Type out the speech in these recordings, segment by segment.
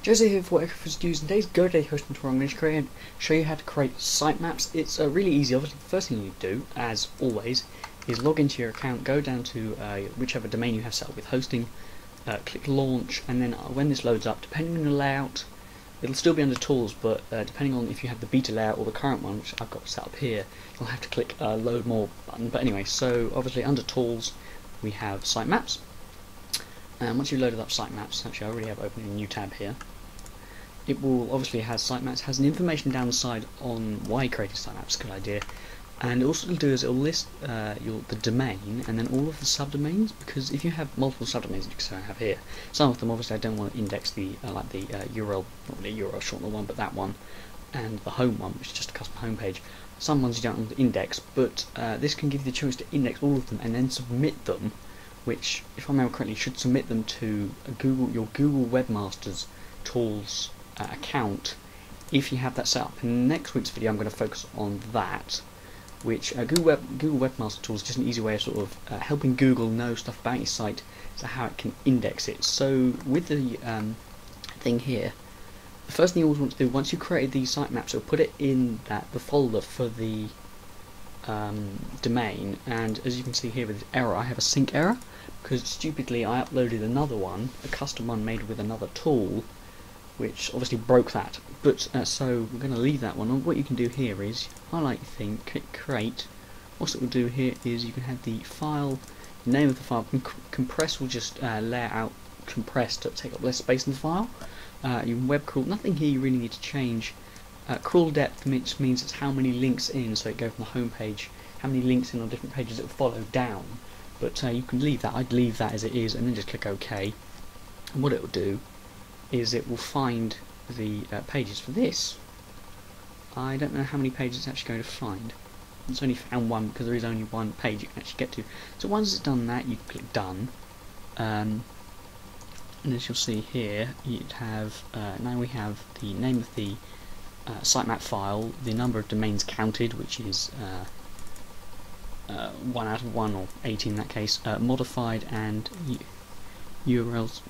Jose here for Echo's News. In today's Godaddy hosting tour, I'm going to show you how to create sitemaps. It's really easy. Obviously, the first thing you do, as always, is log into your account, go down to whichever domain you have set up with hosting, click launch, and then when this loads up, depending on the layout, it'll still be under tools, but depending on if you have the beta layout or the current one, which I've got set up here, you'll have to click load more button. But anyway, so obviously under tools, we have sitemaps. And once you've loaded up sitemaps, actually I already have open a new tab here. It will obviously has sitemaps, has an information down the side on why you created sitemaps, good idea. And also it'll do is it'll list the domain and then all of the subdomains, because if you have multiple subdomains, like I have here, some of them obviously I don't want to index the URL, not really URL shortener one, but that one, and the home one, which is just a custom home page. Some ones you don't want to index, but this can give you the choice to index all of them and then submit them, which, if I remember correctly, should submit them to your Google Webmasters Tools account if you have that set up. In next week's video I'm going to focus on that, which Google Webmaster Tools is just an easy way of sort of helping Google know stuff about your site, so how it can index it. So with the thing here, the first thing you always want to do, once you've created these sitemaps, you'll put it in the folder for the domain, and as you can see here with this error, I have a sync error because stupidly I uploaded another one, a custom one made with another tool, which obviously broke that. But so we're going to leave that one. And what you can do here is highlight your thing, click create. What it will do here is you can have the file, the name of the file. Compress will just layer out compress to take up less space in the file. Your web crawl, nothing here you really need to change. Crawl depth which means it's how many links in, so it goes from the home page, how many links in on different pages it will follow down. But you can leave that. I'd leave that as it is and then just click OK. And what it will do is it will find the pages for this. I don't know how many pages it's actually going to find. It's only found one because there is only one page you can actually get to. So once it's done that, you click done. And as you'll see here, you'd have now we have the name of the sitemap file, the number of domains counted, which is 1 out of 1 or 18 in that case, modified, and URLs,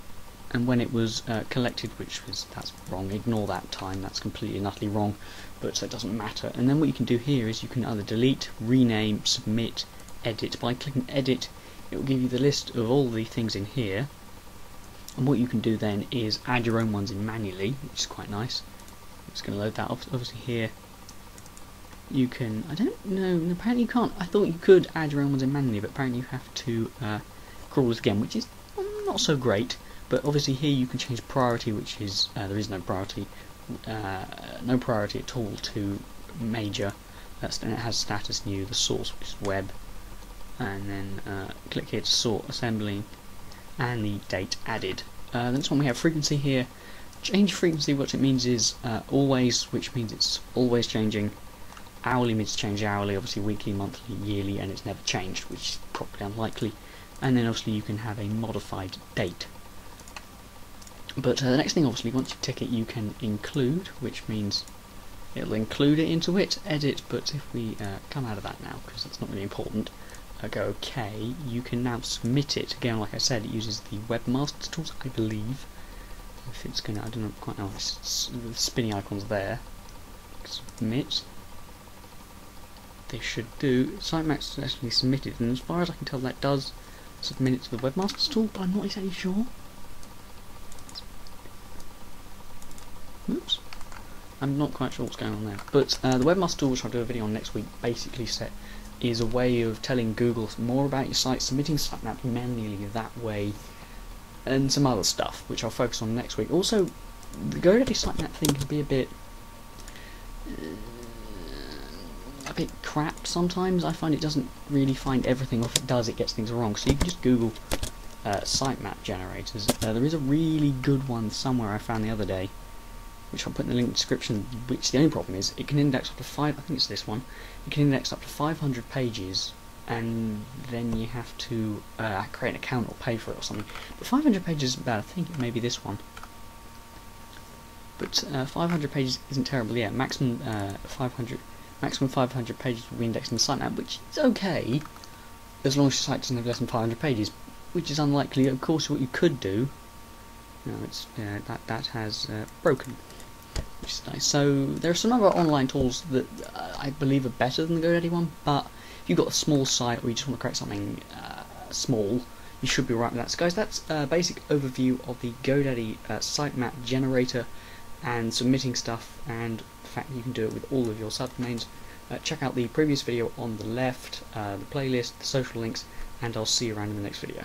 and when it was collected, that's wrong, ignore that time, that's completely and utterly wrong, but so it doesn't matter. And then what you can do here is you can either delete, rename, submit, edit. By clicking edit, it will give you the list of all the things in here, and what you can do then is add your own ones in manually, which is quite nice. It's going to load that up. Obviously here you can, I don't know, apparently you can't. I thought you could add your own ones in manually, but apparently you have to crawl this again, which is not so great. But obviously here you can change priority, which is there is no priority at all to major. And it has status new, the source, which is web, and then click here to sort assembly, and the date added. The next one we have frequency here. Change frequency, what it means is always, which means it's always changing. Hourly means change hourly, obviously weekly, monthly, yearly, and it's never changed, which is probably unlikely. And then obviously you can have a modified date. But the next thing, obviously, once you tick it, you can include, which means it'll include it into it, edit. But if we come out of that now, because that's not really important, go OK, you can now submit it. Again, like I said, it uses the Webmaster Tools, I believe. If it's going to, I don't know quite know, the spinny icons there. Submit. They should do. Sitemap successfully submitted, and as far as I can tell, that does submit it to the Webmasters tool, but I'm not exactly sure. Oops. I'm not quite sure what's going on there. But the Webmaster tool, which I'll do a video on next week, basically is a way of telling Google more about your site, submitting sitemap manually that way, and some other stuff, which I'll focus on next week. Also, the Godaddy sitemap thing can be a bit crap sometimes. I find it doesn't really find everything, or if it does, it gets things wrong. So you can just Google sitemap generators. There is a really good one somewhere I found the other day, which I'll put in the link in the description, which the only problem is it can index up to I think it's this one, it can index up to 500 pages, and then you have to create an account or pay for it or something. But 500 pages isn't bad. I think it may be this one. But 500 pages isn't terrible. Yeah, maximum 500 pages will be indexed in the sitemap, which is okay, as long as your site doesn't have less than 500 pages, which is unlikely. Of course, what you could do No, it's that has broken, which is nice. So there are some other online tools that I believe are better than the GoDaddy one, but if you've got a small site or you just want to create something small, you should be right with that. So guys, that's a basic overview of the GoDaddy sitemap generator and submitting stuff, and the fact that you can do it with all of your subdomains. Check out the previous video on the left, the playlist, the social links, and I'll see you around in the next video.